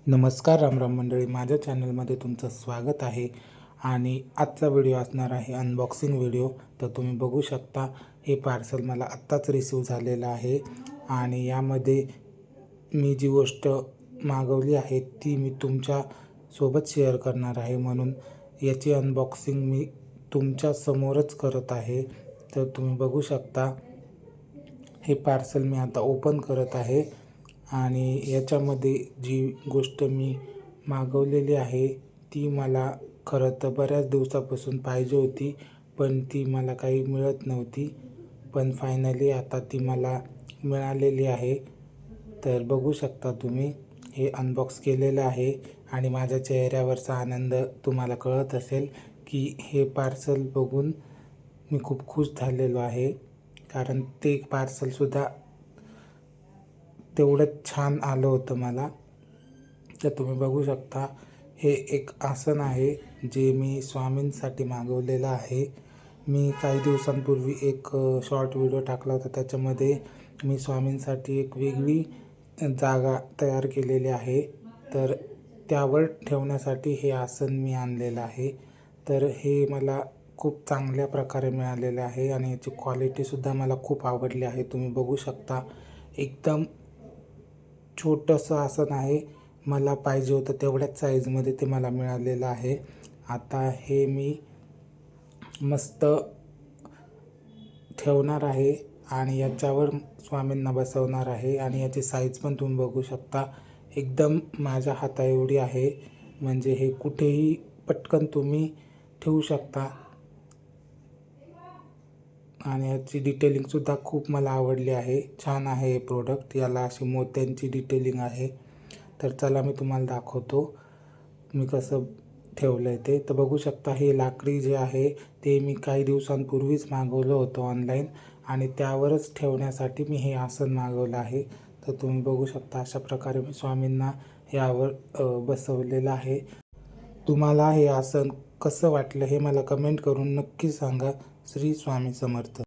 नमस्कार रामराम मंडळी, माझ्या चॅनलमध्ये तुमचं स्वागत आहे. आणि आजचा व्हिडिओ असणार आहे अनबॉक्सिंग व्हिडिओ. तर तुम्ही बघू शकता हे पार्सल मला आत्ताच रिसीव झालेलं आहे. आणि यामध्ये मी जी गोष्ट मागवली आहे ती मी तुमच्यासोबत शेअर करणार आहे, म्हणून याची अनबॉक्सिंग मी तुमच्या समोरच करत आहे. तर तुम्ही बघू शकता हे पार्सल मी आता ओपन करत आहे. आणि याच्यामध्ये जी गोष्ट मी मागवलेली आहे ती मला खरं तर बऱ्याच दिवसापासून पाहिजे होती, पण ती मला काही मिळत नव्हती. पण फायनली आता ती मला मिळालेली आहे. तर बघू शकता तुम्ही हे अनबॉक्स केलेलं आहे आणि माझ्या चेहऱ्यावरचा आनंद तुम्हाला कळत असेल की हे पार्सल बघून मी खूप खुश झालेलो आहे, कारण ते पार्सलसुद्धा तेवढंच छान आलं होतं मला. तर तुम्ही बघू शकता हे एक आसन आहे जे मी स्वामींसाठी मागवलेलं आहे. मी काही दिवसांपूर्वी एक शॉर्ट व्हिडिओ टाकला होता, त्याच्यामध्ये मी स्वामींसाठी एक वेगळी जागा तयार केलेली आहे. तर त्यावर ठेवण्यासाठी हे आसन मी आणलेलं आहे. तर हे मला खूप चांगल्या प्रकारे मिळालेलं आहे आणि याची क्वालिटीसुद्धा मला खूप आवडली आहे. तुम्ही बघू शकता एकदम छोटंसं आसन आहे. मला पाहिजे होतं तेवढ्याच साईजमध्ये ते मला मिळालेलं आहे. आता हे मी मस्त ठेवणार आहे आणि याच्यावर स्वामींना बसवणार आहे. आणि याची साईज पण तुम्ही बघू शकता एकदम माझ्या हाता एवढी आहे, म्हणजे हे कुठेही पटकन तुम्ही ठेवू शकता. आणि याची डिटेलिंगसुद्धा खूप मला आवडली आहे. छान आहे हे प्रोडक्ट. याला अशी मोत्यांची डिटेलिंग आहे. तर चला मी तुम्हाला दाखवतो मी कसं ठेवलं आहे ते. तर बघू शकता हे लाकडी जे आहे ते मी काही दिवसांपूर्वीच मागवलं होतं ऑनलाईन आणि त्यावरच ठेवण्यासाठी मी हे आसन मागवलं आहे. तर तुम्ही बघू शकता अशा प्रकारे मी स्वामींना यावर बसवलेलं आहे. तुम्हाला हे आसन कसं वाटलं हे मला कमेंट करून नक्की सांगा. श्री स्वामी समर्थ.